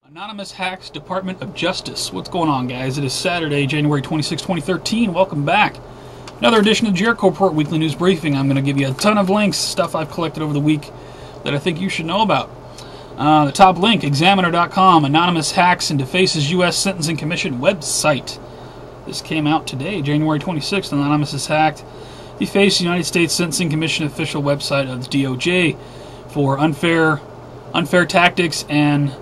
Anonymous Hacks Department of Justice. What's going on, guys? It is Saturday, January 26, 2013. Welcome back. Another edition of the Jericho Report Weekly News Briefing. I'm going to give you a ton of links, stuff I've collected over the week that I think you should know about. The top link, Examiner.com, Anonymous Hacks and Defaces U.S. Sentencing Commission website. This came out today, January 26th. Anonymous is hacked. Deface United States Sentencing Commission official website of the DOJ for unfair tactics and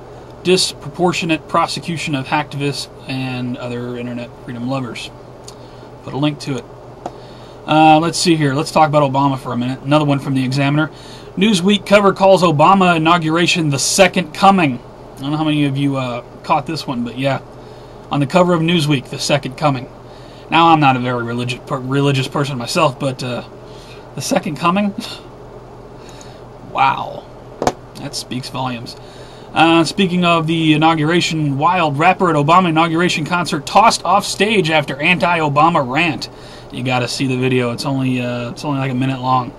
disproportionate prosecution of hacktivists and other internet freedom lovers. Put a link to it. Let's see here. Let's talk about Obama for a minute. Another one from the Examiner. Newsweek cover calls Obama inauguration the second coming. I don't know how many of you caught this one, but yeah. On the cover of Newsweek, the second coming. Now, I'm not a very religious person myself, but the second coming? Wow. That speaks volumes. Speaking of the inauguration, wild rapper at Obama inauguration concert tossed off stage after anti-Obama rant. You got to see the video. It's only like a minute long.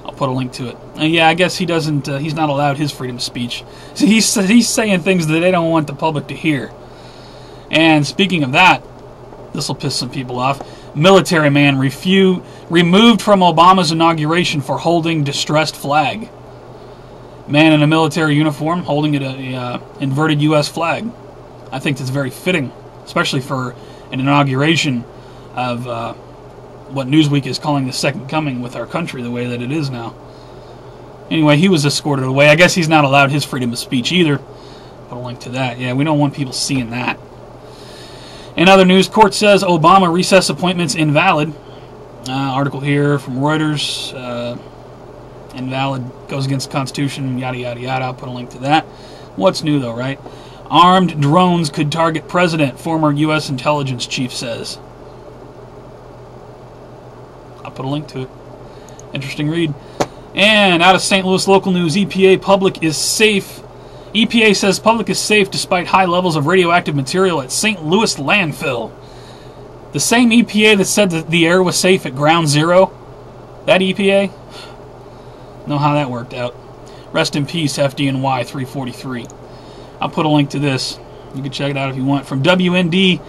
I'll put a link to it. Yeah, I guess he doesn't. He's not allowed his freedom of speech. See, he's saying things that they don't want the public to hear. And speaking of that, this will piss some people off. Military man removed from Obama's inauguration for holding distressed flag. Man in a military uniform holding an inverted U.S. flag. I think that's very fitting, especially for an inauguration of what Newsweek is calling the second coming with our country the way that it is now. Anyway, he was escorted away. I guess he's not allowed his freedom of speech either. Put a link to that. Yeah, we don't want people seeing that. In other news, court says Obama recess appointments invalid. Article here from Reuters. Invalid, goes against the Constitution, yada, yada, yada. I'll put a link to that. What's new, though, right? Armed drones could target president, former U.S. intelligence chief says. I'll put a link to it. Interesting read. And out of St. Louis local news, EPA public is safe. EPA says public is safe despite high levels of radioactive material at St. Louis landfill. The same EPA that said that the air was safe at ground zero? That EPA? Know how that worked out. Rest in peace, FDNY 343. I'll put a link to this. You can check it out if you want. From WND,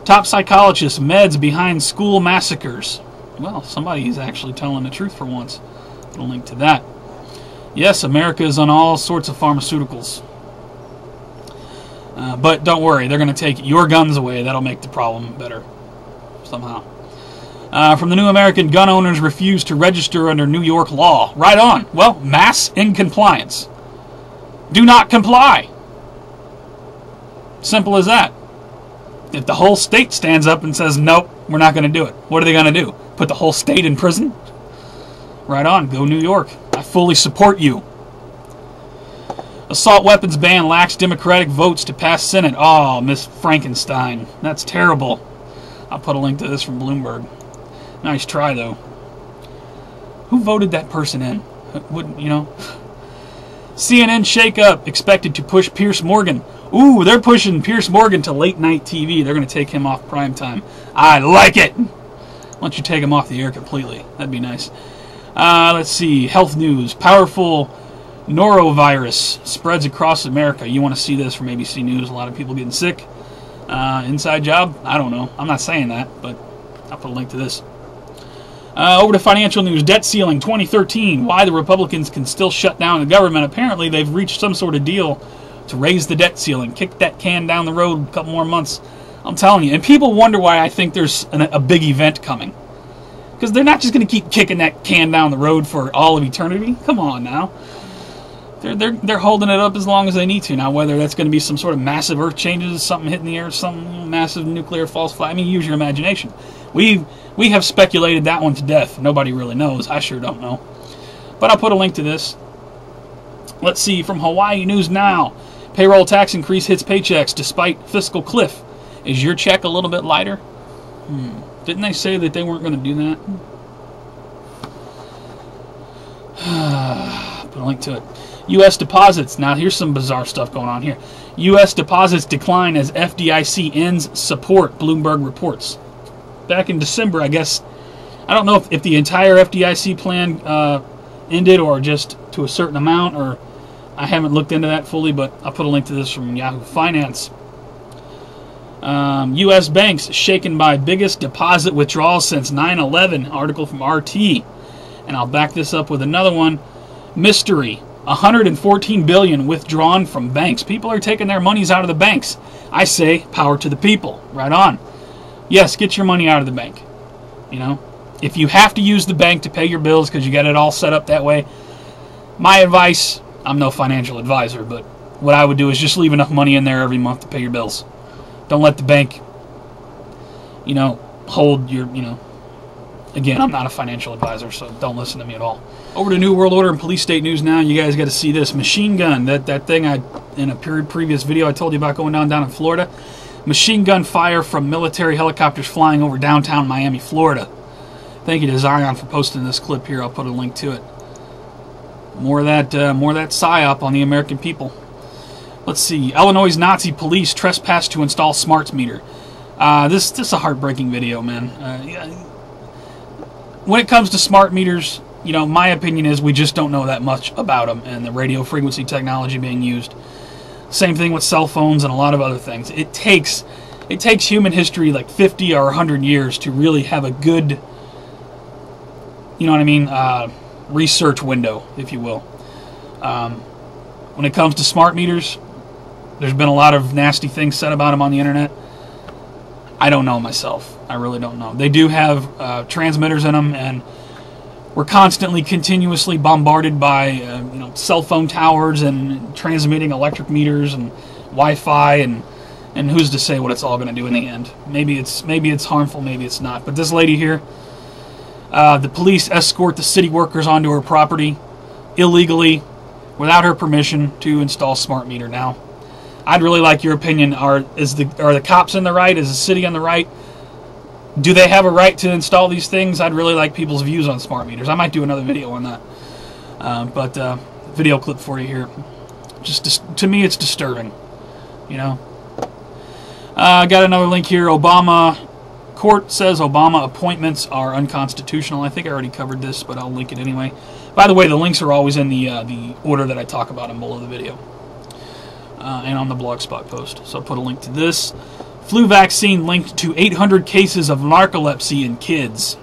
top psychologist, meds behind school massacres. Well, somebody's actually telling the truth for once. Put a link to that. Yes, America is on all sorts of pharmaceuticals. But don't worry, they're going to take your guns away. That'll make the problem better. Somehow. From the New American, gun owners refuse to register under New York law. Right on. Well, mass in compliance. Do not comply. Simple as that. If the whole state stands up and says, nope, we're not going to do it, what are they going to do? Put the whole state in prison? Right on. Go New York. I fully support you. Assault weapons ban lacks Democratic votes to pass Senate. Oh, Miss Frankenstein. That's terrible. I'll put a link to this from Bloomberg. Nice try, though. Who voted that person in? Wouldn't you know? CNN shakeup expected to push Piers Morgan. Ooh, they're pushing Piers Morgan to late-night TV. They're going to take him off primetime. I like it! Why don't you take him off the air completely? That'd be nice. Let's see. Health news. Powerful Norovirus spreads across America. You want to see this from ABC News. A lot of people getting sick. Inside job? I don't know. I'm not saying that, but I'll put a link to this. Over to financial news. Debt ceiling 2013. Why the Republicans can still shut down the government. Apparently, they've reached some sort of deal to raise the debt ceiling. Kick that can down the road a couple more months. I'm telling you. And people wonder why I think there's a big event coming. Because they're not just going to keep kicking that can down the road for all of eternity. Come on now. They're holding it up as long as they need to. Now, whether that's going to be some sort of massive earth changes, something hitting the air, some massive nuclear false flag. I mean, use your imagination. We have speculated that one to death. Nobody really knows. I sure don't know. But I'll put a link to this. Let's see. From Hawaii News Now. Payroll tax increase hits paychecks despite fiscal cliff. Is your check a little bit lighter? Didn't they say that they weren't going to do that? Put a link to it. U.S. deposits. Now, here's some bizarre stuff going on here. U.S. deposits decline as FDIC ends support, Bloomberg reports. Back in December, I guess, I don't know if the entire FDIC plan ended or just to a certain amount, or I haven't looked into that fully, but I'll put a link to this from Yahoo Finance. U.S. banks shaken by biggest deposit withdrawals since 9/11. Article from RT. And I'll back this up with another one. Mystery. 114 billion withdrawn from banks. People are taking their monies out of the banks. I say, power to the people. Right on. Yes, get your money out of the bank. You know, if you have to use the bank to pay your bills because you got it all set up that way, my advice, I'm no financial advisor, but what I would do is just leave enough money in there every month to pay your bills. Don't let the bank, you know, hold your, you know. Again, I'm not a financial advisor, so don't listen to me at all. Over to New World Order and police state news now. You guys got to see this. Machine gun, that thing in a previous video I told you about going down in Florida. Machine gun fire from military helicopters flying over downtown Miami, Florida. Thank you to Zion for posting this clip here. I'll put a link to it. More of that psyop on the American people. Let's see. Illinois Nazi police trespass to install smart meter. This is a heartbreaking video, man. When it comes to smart meters, you know, my opinion is we just don't know that much about them and the radio frequency technology being used. Same thing with cell phones and a lot of other things. It takes human history like 50 or 100 years to really have a good, you know what I mean, research window, if you will. When it comes to smart meters, there's been a lot of nasty things said about them on the internet. I don't know myself. I really don't know. They do have transmitters in them, and we're constantly, continuously bombarded by you know, cell phone towers and transmitting electric meters and Wi-Fi, and who's to say what it's all going to do in the end? Maybe it's harmful, maybe it's not. But this lady here, the police escort the city workers onto her property illegally, without her permission, to install smart meter. Now, I'd really like your opinion. Are the cops in the right? Is the city on the right? Do they have a right to install these things? I'd really like people's views on smart meters. I might do another video on that. But video clip for you here. Just to me, it's disturbing. You know. Got another link here. Obama court says Obama appointments are unconstitutional. I think I already covered this, but I'll link it anyway. By the way, the links are always in the order that I talk about them below the video. And on the Blogspot post. So I'll put a link to this. Flu vaccine linked to 800 cases of narcolepsy in kids.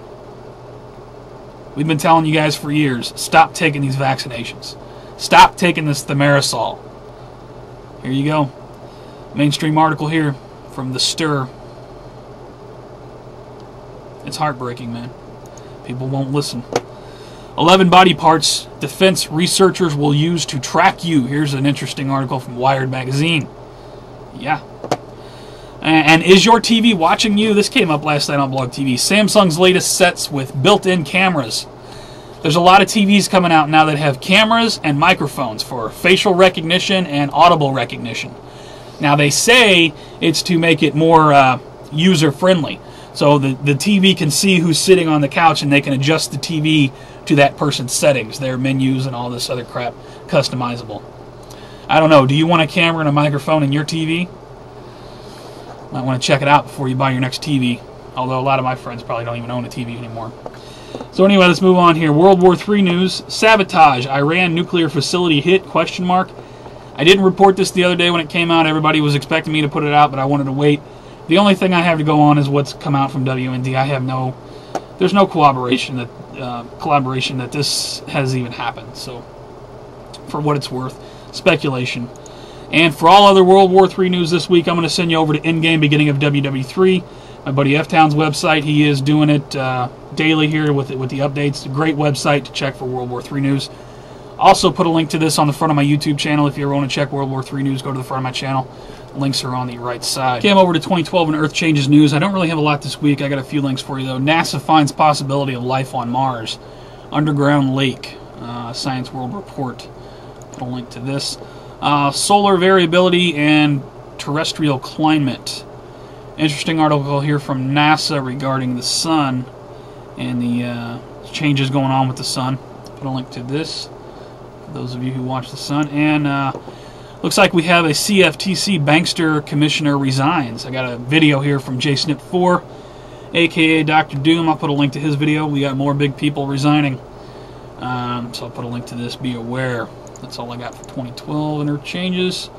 We've been telling you guys for years, stop taking these vaccinations. Stop taking this thimerosal. Here you go. Mainstream article here from The Stir. It's heartbreaking, man. People won't listen. 11 body parts defense researchers will use to track you. Here's an interesting article from Wired magazine. Yeah. And is your TV watching you? This came up last night on Blog TV. Samsung's latest sets with built-in cameras. There's a lot of TVs coming out now that have cameras and microphones for facial recognition and audible recognition. Now, they say it's to make it more user-friendly. So the TV can see who's sitting on the couch, and they can adjust the TV to that person's settings, their menus and all this other crap, customizable. I don't know. Do you want a camera and a microphone in your TV? Might want to check it out before you buy your next TV. Although a lot of my friends probably don't even own a TV anymore. So anyway, let's move on here. World War III news. Sabotage. Iran nuclear facility hit? ? I didn't report this the other day when it came out. Everybody was expecting me to put it out, but I wanted to wait. The only thing I have to go on is what's come out from WND. There's no collaboration that this has even happened. So, for what it's worth, speculation. And for all other World War III news this week, I'm going to send you over to Endgame Beginning of WW3, my buddy F-Town's website. He is doing it daily here with the updates. A great website to check for World War III news. Also put a link to this on the front of my YouTube channel. If you ever want to check World War III news, go to the front of my channel. Links are on the right side. Came over to 2012 and Earth Changes news. I don't really have a lot this week. I got a few links for you, though. NASA finds possibility of life on Mars. Underground lake. Science World Report. Put a link to this. Solar variability and terrestrial climate. Interesting article here from NASA regarding the sun and the changes going on with the sun. Put a link to this for those of you who watch the sun. And looks like we have a CFTC bankster commissioner resigns. I got a video here from JSnip4, aka Dr. Doom. I'll put a link to his video. We got more big people resigning. So I'll put a link to this. Be aware. That's all I got for 2012 interchanges.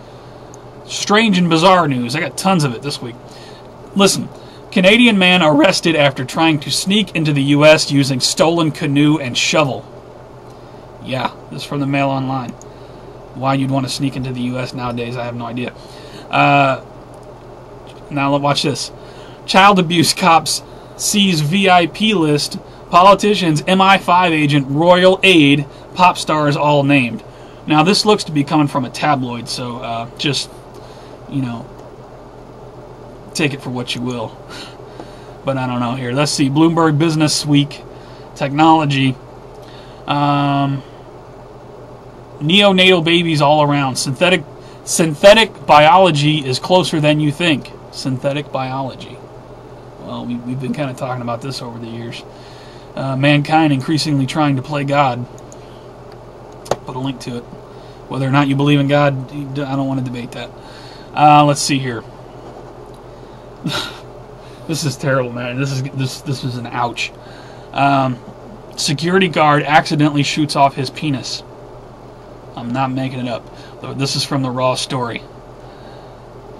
Strange and bizarre news. I got tons of it this week. Listen, Canadian man arrested after trying to sneak into the U.S. using stolen canoe and shovel. Yeah, this is from the Mail Online. Why you'd want to sneak into the U.S. nowadays, I have no idea. Now watch this. Child abuse cops seize VIP list. Politicians, MI5 agent, royal aide, pop stars all named. Now this looks to be coming from a tabloid, so just, you know, take it for what you will. But I don't know here. Let's see. Bloomberg Business Week. Technology. Neonatal babies all around. Synthetic biology is closer than you think. Synthetic biology. Well, we've been kind of talking about this over the years. Mankind increasingly trying to play God. Put a link to it. Whether or not you believe in God, I don't want to debate that. Let's see here. This is terrible, man. This is an ouch. Security guard accidentally shoots off his penis. I'm not making it up. This is from the Raw story.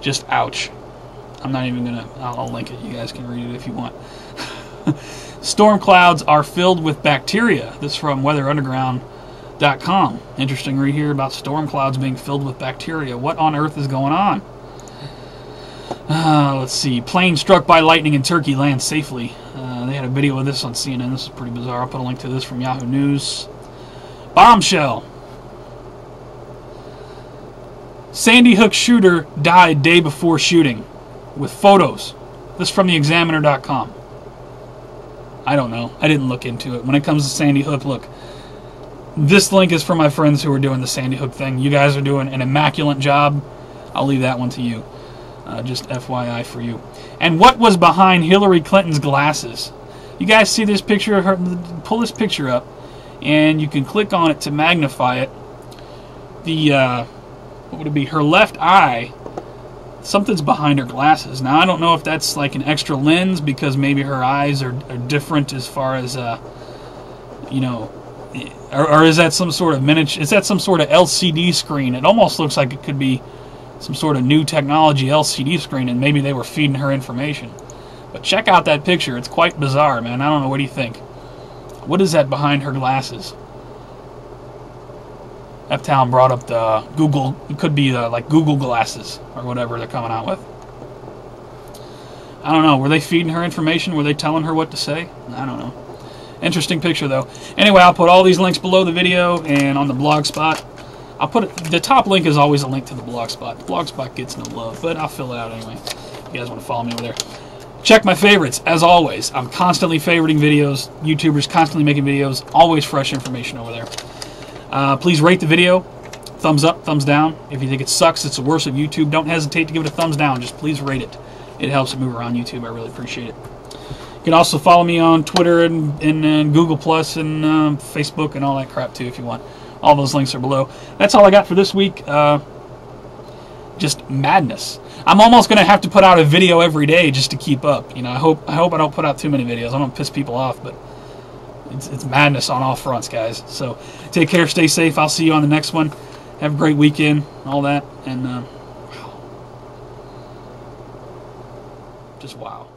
Just ouch. I'm not even gonna. I'll link it. You guys can read it if you want. Storm clouds are filled with bacteria. This is from WeatherUnderground.com. Interesting read here about storm clouds being filled with bacteria. What on earth is going on? Let's see. Plane struck by lightning in Turkey lands safely. They had a video of this on CNN. This is pretty bizarre. I'll put a link to this from Yahoo News. Bombshell. Sandy Hook shooter died day before shooting. With photos. This is from theexaminer.com. I don't know. I didn't look into it. When it comes to Sandy Hook, look. This link is for my friends who are doing the Sandy Hook thing. You guys are doing an immaculate job. I'll leave that one to you. Just FYI for you. And what was behind Hillary Clinton's glasses? You guys see this picture of her? Pull this picture up, and you can click on it to magnify it. The, what would it be? Her left eye, something's behind her glasses. Now, I don't know if that's like an extra lens, because maybe her eyes are different as far as, you know, or is that some sort of miniature, is that some sort of LCD screen? It almost looks like it could be some sort of new technology LCD screen, and maybe they were feeding her information. But check out that picture. It's quite bizarre, man. I don't know. What do you think? What is that behind her glasses? F-Town brought up the Google. It could be like Google glasses or whatever they're coming out with. I don't know. Were they feeding her information? Were they telling her what to say? I don't know. Interesting picture, though. Anyway, I'll put all these links below the video and on the Blogspot. I'll put it, the top link is always a link to the Blogspot. The Blogspot gets no love, but I'll fill it out anyway. If you guys want to follow me over there. Check my favorites, as always. I'm constantly favoriting videos. YouTubers constantly making videos. Always fresh information over there. Please rate the video. Thumbs up, thumbs down. If you think it sucks, it's the worst of YouTube, don't hesitate to give it a thumbs down. Just please rate it. It helps it move around YouTube. I really appreciate it. You can also follow me on Twitter and Google Plus and Facebook and all that crap too if you want. All those links are below. That's all I got for this week. Just madness. I'm almost going to have to put out a video every day just to keep up. You know, I hope I don't put out too many videos. I don't piss people off, but it's madness on all fronts, guys. So take care, stay safe. I'll see you on the next one. Have a great weekend, all that, and just wow.